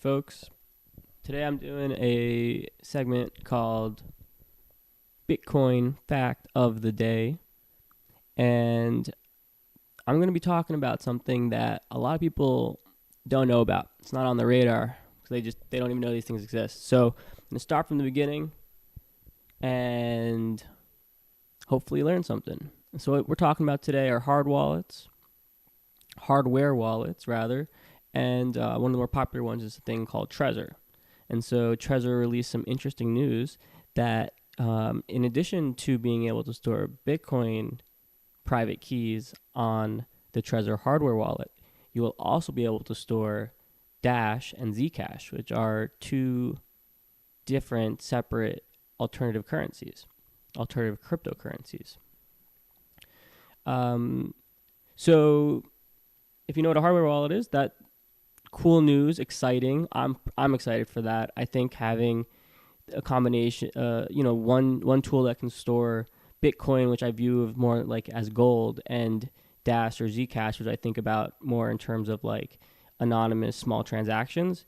folks. Today I'm doing a segment called Bitcoin Fact of the Day, and I'm going to be talking about something that a lot of people don't know about. It's not on the radar because they don't even know these things exist. So I'm going to start from the beginning and hopefully learn something. So what we're talking about today are hardware wallets rather, and one of the more popular ones is a thing called Trezor. And so Trezor released some interesting news that in addition to being able to store Bitcoin private keys on the Trezor hardware wallet, you will also be able to store Dash and ZCash, which are two different separate alternative cryptocurrencies. So if you know what a hardware wallet is, that cool news, exciting. I'm excited for that. I think having a combination, one tool that can store Bitcoin, which I view of more like as gold, and Dash or Zcash, which I think about more in terms of like anonymous small transactions.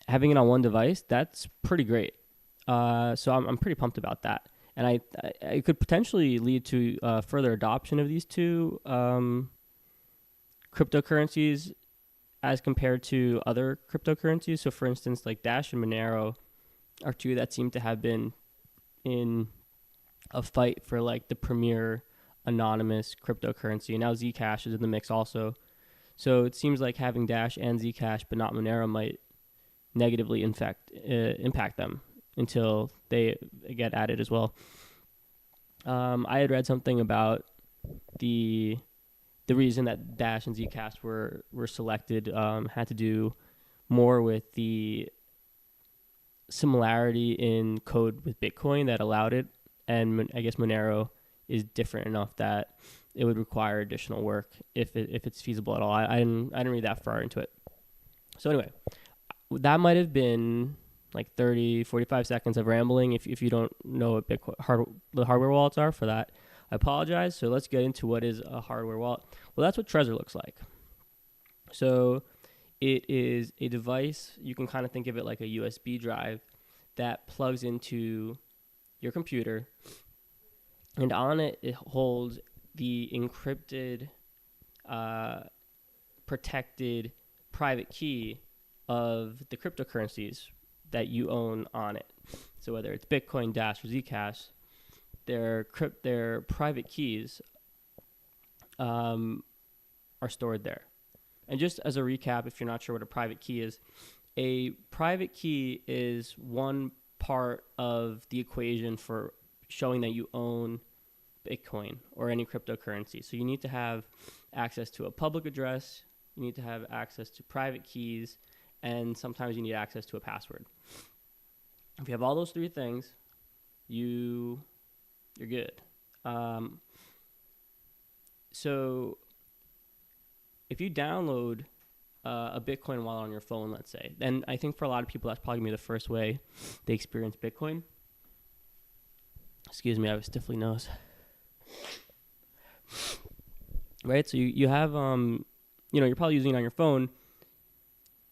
Having it on one device, that's pretty great. So I'm pretty pumped about that, and I could potentially lead to further adoption of these two cryptocurrencies as compared to other cryptocurrencies. So for instance, like Dash and Monero are two that seem to have been in a fight for like the premier anonymous cryptocurrency. And now Zcash is in the mix also. So it seems like having Dash and Zcash but not Monero might negatively impact them until they get added as well. I had read something about the reason that Dash and Zcash were selected had to do more with the similarity in code with Bitcoin that allowed it, and I guess Monero is different enough that it would require additional work if it's feasible at all. I didn't read that far into it. So anyway, that might have been like 30, 45 seconds of rambling. If you don't know what the hardware wallets are for that, I apologize. So let's get into what is a hardware wallet. Well, that's what Trezor looks like. So it is a device, you can kind of think of it like a USB drive that plugs into your computer, and on it, it holds the encrypted, protected private key of the cryptocurrencies that you own on it. So whether it's Bitcoin, Dash, or Zcash, their private keys are stored there. And just as a recap, if you're not sure what a private key is one part of the equation for showing that you own Bitcoin or any cryptocurrency. So you need to have access to a public address, you need to have access to private keys, and sometimes you need access to a password. If you have all those three things, you're good. So if you download a Bitcoin wallet on your phone, let's say, then I think for a lot of people that's probably going to be the first way they experience Bitcoin. Excuse me, I have a stiffly nose. Right, so you have, you're probably using it on your phone.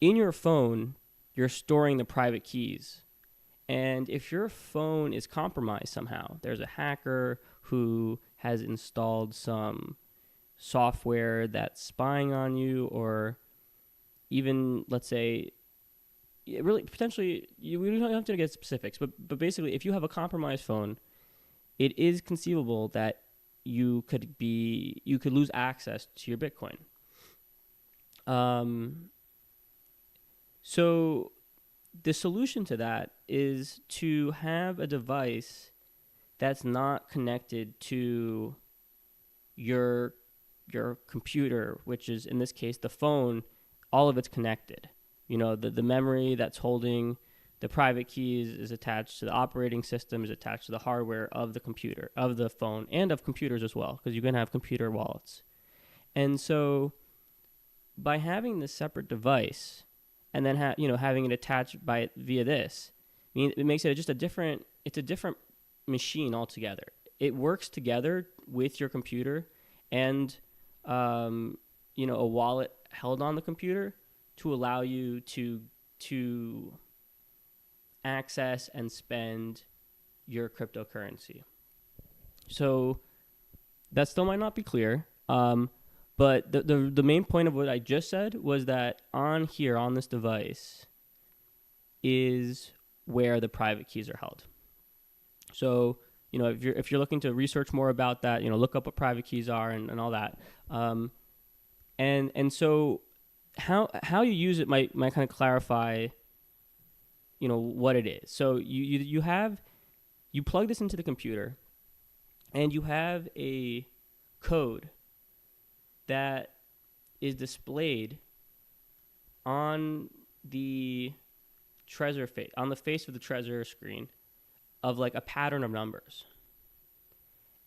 In your phone, you're storing the private keys. And if your phone is compromised somehow, there's a hacker who has installed some software that's spying on you, or even, let's say, really potentially, we don't have to get specifics, but basically, if you have a compromised phone, it is conceivable that you could lose access to your Bitcoin. So the solution to that is to have a device that's not connected to your computer, which is in this case the phone. All of it's connected. The memory that's holding the private keys is attached to the operating system, is attached to the hardware of the computer, of the phone, and of computers as well, because you can have computer wallets. And so by having this separate device and then having it attached via this, it makes it just a different machine altogether. It works together with your computer and a wallet held on the computer to allow you to to access and spend your cryptocurrency. So that still might not be clear. But the main point of what I just said was that on here, on this device, is where the private keys are held. So, if you're looking to research more about that, look up what private keys are and all that. And so how you use it might kind of clarify, what it is. So you plug this into the computer, and you have a code that is displayed on the Trezor face, on the face of the Trezor screen, of like a pattern of numbers.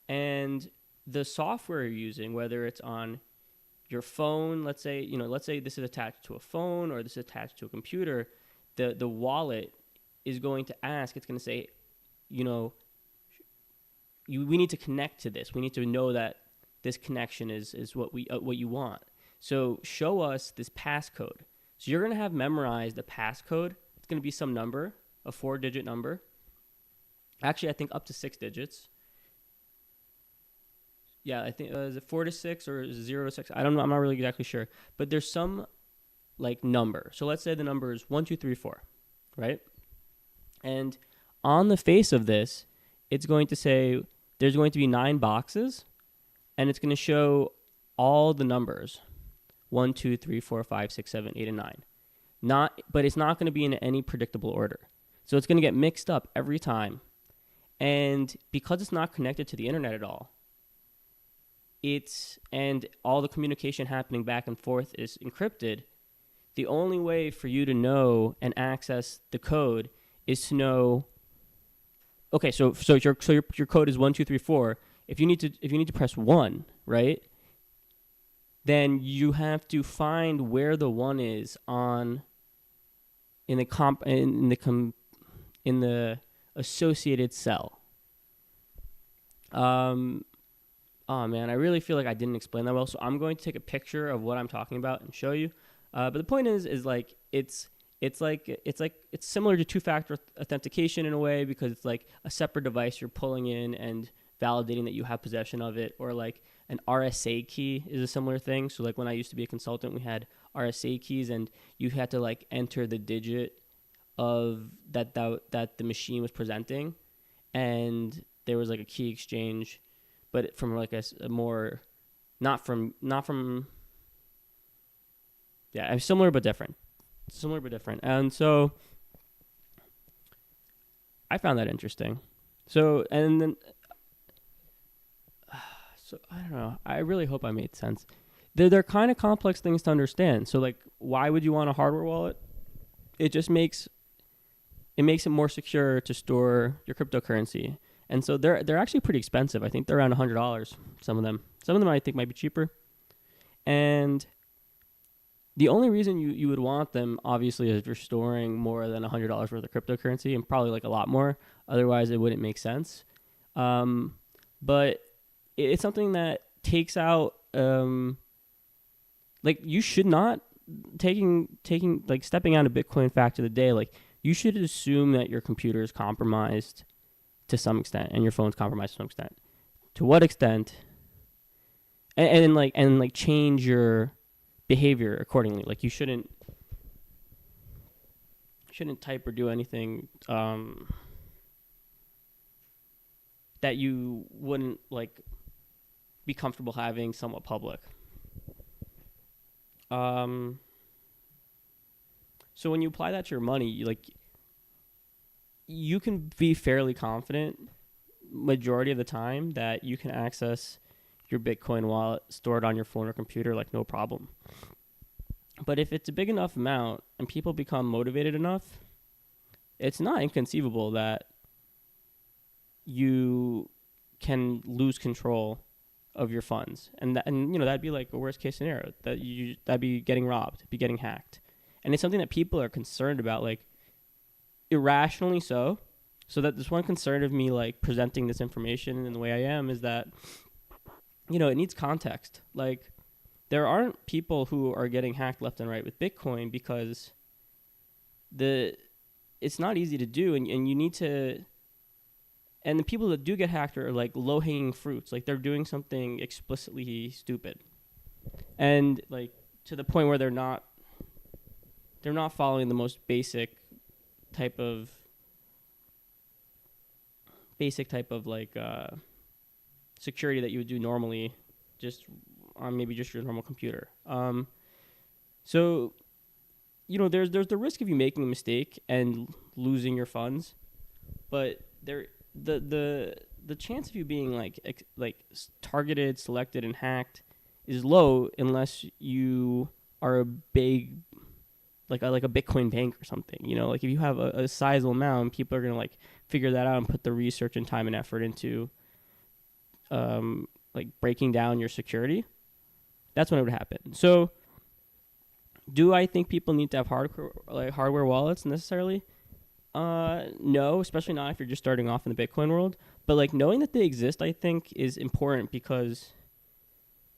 And the software you're using, whether it's on your phone, let's say this is attached to a phone or this is attached to a computer, the wallet is going to ask, it's going to say, we need to connect to this. We need to know that this connection is what you want. So show us this passcode. So you're going to have memorized the passcode. It's going to be some number, a 4-digit number. Actually, I think up to 6 digits. Yeah, I think is it 4 to 6 or 0 to 6? I don't know. I'm not really exactly sure. But there's some like number. So let's say the number is 1, 2, 3, 4, right? And on the face of this, it's going to say there's going to be 9 boxes, and it's going to show all the numbers 1, 2, 3, 4, 5, 6, 7, 8, and 9. But it's not going to be in any predictable order. So it's going to get mixed up every time. And because it's not connected to the internet at all, and all the communication happening back and forth is encrypted, the only way for you to know and access the code is to know, okay, so your code is 1, 2, 3, 4. If you need to press 1, right? Then you have to find where the 1 is in the associated cell. Oh man, I really feel like I didn't explain that well. So I'm going to take a picture of what I'm talking about and show you. But the point is like it's similar to two-factor authentication in a way, because it's like a separate device you're pulling in and validating that you have possession of it, or like an RSA key is a similar thing. So like when I used to be a consultant, we had RSA keys, and you had to like enter the digit of that the machine was presenting, and there was like a key exchange, but from like a more similar but different. And so I found that interesting. So I don't know. I really hope I made sense. They're kind of complex things to understand. So like, why would you want a hardware wallet? It just makes it more secure to store your cryptocurrency. And so they're actually pretty expensive. I think they're around $100. Some of them I think might be cheaper. And the only reason you would want them, obviously, is if you're storing more than $100 worth of cryptocurrency, and probably like a lot more. Otherwise, it wouldn't make sense. But it's something that takes out, like you should not taking like stepping out of Bitcoin fact of the day. Like you should assume that your computer is compromised to some extent, and your phone's compromised to some extent. To what extent? And change your behavior accordingly. Like you shouldn't type or do anything that you wouldn't like be comfortable having somewhat public. So when you apply that to your money, you can be fairly confident majority of the time that you can access your Bitcoin wallet stored on your phone or computer like no problem. But if it's a big enough amount and people become motivated enough, it's not inconceivable that you can lose control of your funds. And that'd be like a worst case scenario, that'd be getting robbed, be getting hacked. And it's something that people are concerned about, like irrationally so that this one concern of me like presenting this information in the way I am is that it needs context. Like there aren't people who are getting hacked left and right with Bitcoin because it's not easy to do, and you need to. And the people that do get hacked are like low hanging fruits, like they're doing something explicitly stupid, and like to the point where they're not following the most type of type of like security that you would do normally, just on maybe just your normal computer. So there's the risk of you making a mistake and losing your funds, but the chance of you being targeted, selected, and hacked is low unless you are a big like a Bitcoin bank or something. Like if you have a sizable amount, people are gonna like figure that out and put the research and time and effort into like breaking down your security. That's when it would happen. So, do I think people need to have hardware wallets necessarily? No, especially not if you're just starting off in the Bitcoin world. But like knowing that they exist, I think, is important because,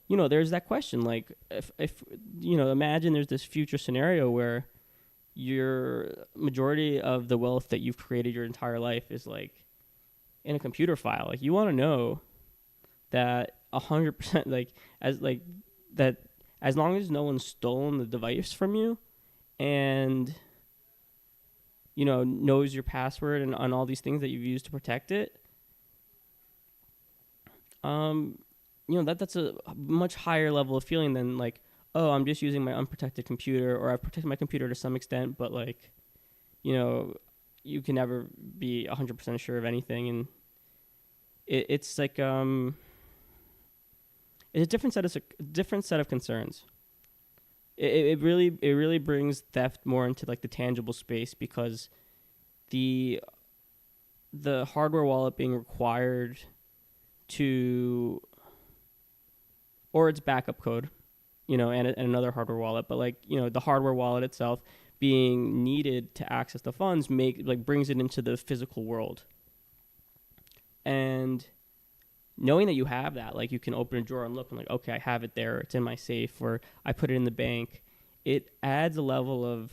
there's that question. Like if imagine there's this future scenario where your majority of the wealth that you've created your entire life is like in a computer file. Like you want to know that 100% that as long as no one's stolen the device from you and knows your password and on all these things that you've used to protect it, that's a much higher level of feeling than like, oh, I'm just using my unprotected computer, or I've protected my computer to some extent, but like, you can never be 100% sure of anything, and it's like it's a different set of concerns. It really brings theft more into like the tangible space because the hardware wallet being required to, or its backup code, and another hardware wallet, but like the hardware wallet itself being needed to access the funds brings it into the physical world. And knowing that you have that, like you can open a drawer and look and like, okay, I have it there, it's in my safe, or I put it in the bank, it adds a level of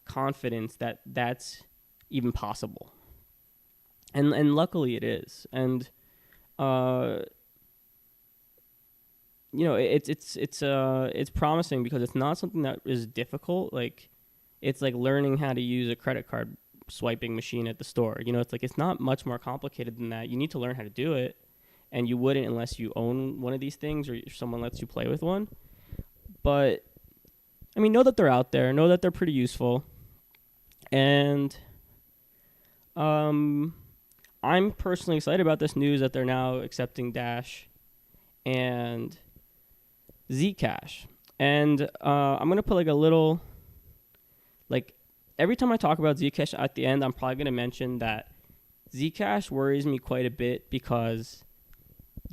confidence that that's even possible. And luckily it is. And it's promising because it's not something that is difficult. Like it's like learning how to use a credit card swiping machine at the store. It's like it's not much more complicated than that. You need to learn how to do it. And you wouldn't unless you own one of these things or someone lets you play with one. But, I mean, know that they're out there. Know that they're pretty useful. And I'm personally excited about this news that they're now accepting Dash and ZCash. And I'm going to put like a little, like, every time I talk about ZCash at the end, I'm probably going to mention that ZCash worries me quite a bit because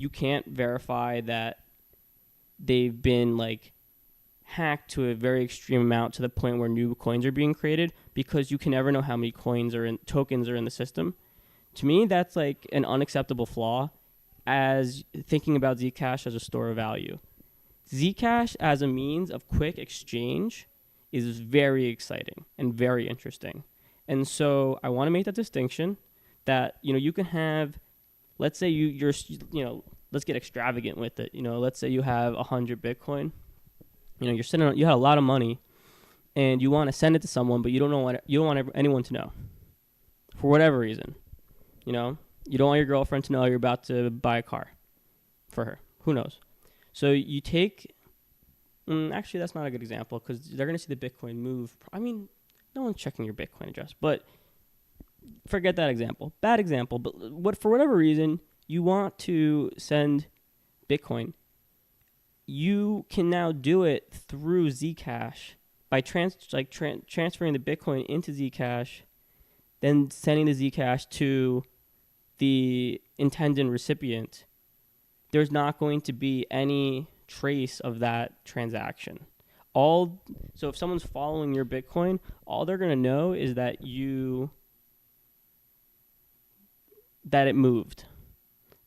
you can't verify that they've been like hacked to a very extreme amount to the point where new coins are being created because you can never know how many tokens are in the system. To me, that's like an unacceptable flaw as thinking about Zcash as a store of value. Zcash as a means of quick exchange is very exciting and very interesting. And so I want to make that distinction that, you can have, let's say you're let's get extravagant with it. Let's say you have 100 Bitcoin. You're you have a lot of money, and you want to send it to someone, but you don't want anyone to know, for whatever reason. You don't want your girlfriend to know you're about to buy a car for her. Who knows? So you take. Actually, that's not a good example because they're going to see the Bitcoin move. I mean, no one's checking your Bitcoin address, but forget that example. Bad example. But for whatever reason, you want to send Bitcoin. You can now do it through Zcash by transferring the Bitcoin into Zcash, then sending the Zcash to the intended recipient. There's not going to be any trace of that transaction. So if someone's following your Bitcoin, all they're going to know is that it moved.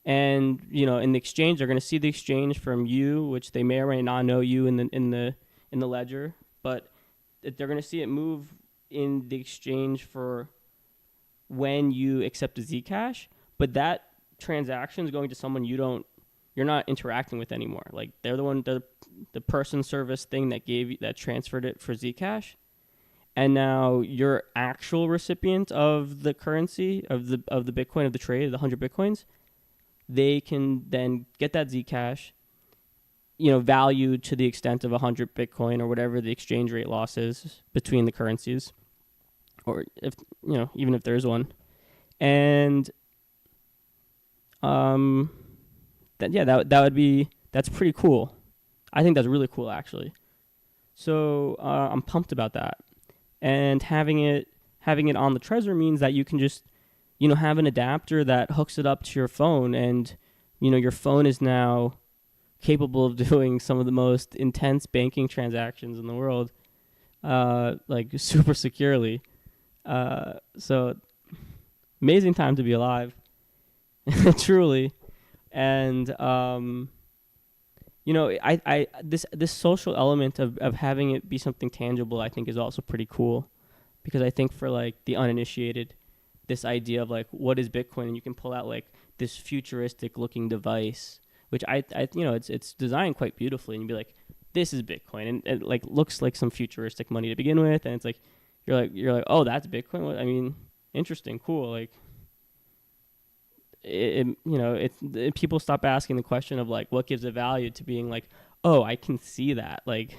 And in the exchange, they're going to see the exchange from you, which they may or may not know you in the ledger, but they're going to see it move in the exchange for when you accept a Zcash, but that transaction is going to someone you're not interacting with anymore. Like they're the person service thing that transferred it for Zcash, and now your actual recipient of the currency of the Bitcoin of the trade, the 100 Bitcoins, they can then get that Zcash, valued to the extent of 100 Bitcoin or whatever the exchange rate loss is between the currencies, or if even if there's one, and that's pretty cool. I think that's really cool actually. So I'm pumped about that, and having it on the Trezor means that you can just have an adapter that hooks it up to your phone, and your phone is now capable of doing some of the most intense banking transactions in the world, like super securely. So amazing time to be alive, truly. And this social element of having it be something tangible, I think, is also pretty cool, because I think for like the uninitiated, this idea of like what is Bitcoin, and you can pull out like this futuristic looking device, which I it's designed quite beautifully, and you'd be like, this is Bitcoin, and it like looks like some futuristic money to begin with, and it's like you're like, oh, that's Bitcoin. I mean, interesting, cool. Like people stop asking the question of like what gives it value to being like, oh, I can see that. Like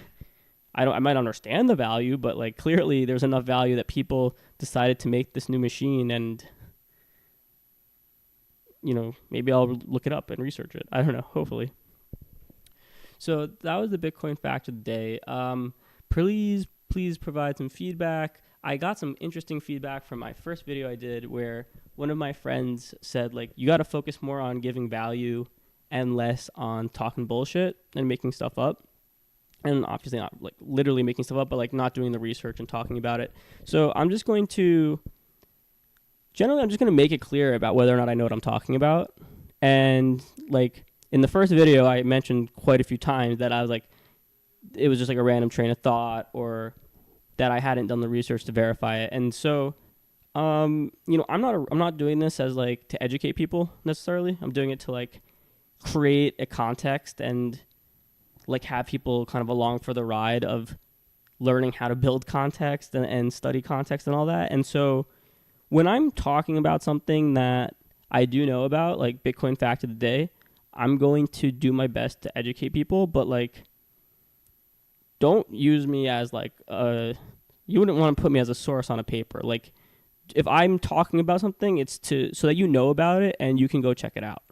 I might understand the value, but like clearly there's enough value that people decided to make this new machine, and maybe I'll look it up and research it. I don't know, hopefully. So that was the Bitcoin fact of the day. Please provide some feedback. I got some interesting feedback from my first video I did, where one of my friends said, like, you got to focus more on giving value and less on talking bullshit and making stuff up. And obviously not like literally making stuff up, but like not doing the research and talking about it. So I'm just going to make it clear about whether or not I know what I'm talking about. And like in the first video, I mentioned quite a few times that I was like, it was just like a random train of thought, or that I hadn't done the research to verify it. And so, I'm not doing this as like to educate people necessarily. I'm doing it to like create a context and like have people kind of along for the ride of learning how to build context and study context and all that. And so when I'm talking about something that I do know about, like Bitcoin fact of the day, I'm going to do my best to educate people, but like, don't use me as like you wouldn't want to put me as a source on a paper. Like if I'm talking about something, it's so that you know about it and you can go check it out.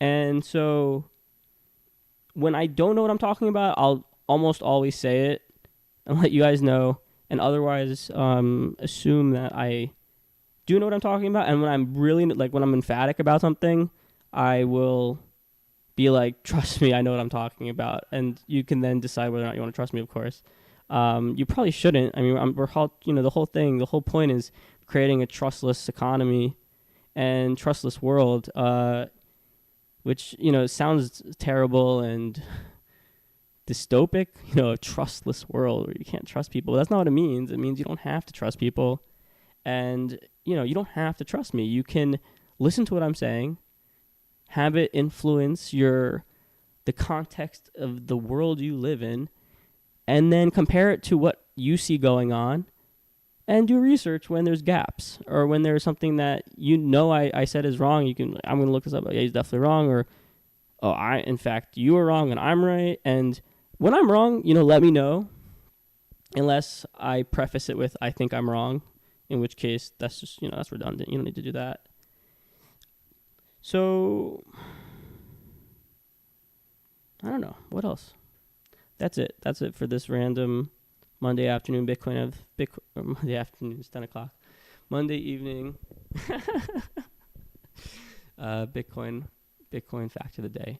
And so when I don't know what I'm talking about, I'll almost always say it and let you guys know, and otherwise assume that I do know what I'm talking about. And when I'm really when I'm emphatic about something, I will be like, trust me, I know what I'm talking about. And you can then decide whether or not you want to trust me, of course. You probably shouldn't. I mean, the whole point is creating a trustless economy and trustless world, which, sounds terrible and dystopic, a trustless world where you can't trust people. That's not what it means. It means you don't have to trust people. And, you don't have to trust me. You can listen to what I'm saying, have it influence the context of the world you live in, and then compare it to what you see going on, and do research when there's gaps, or when there's something that I said is wrong. I'm going to look this up. Yeah, he's definitely wrong. Or, in fact, you were wrong and I'm right. And when I'm wrong, let me know, unless I preface it with, I think I'm wrong, in which case that's just, that's redundant. You don't need to do that. So, I don't know. What else? That's it. That's it for this random Monday afternoon Monday afternoon, it's 10 o'clock. Monday evening, Bitcoin fact of the day.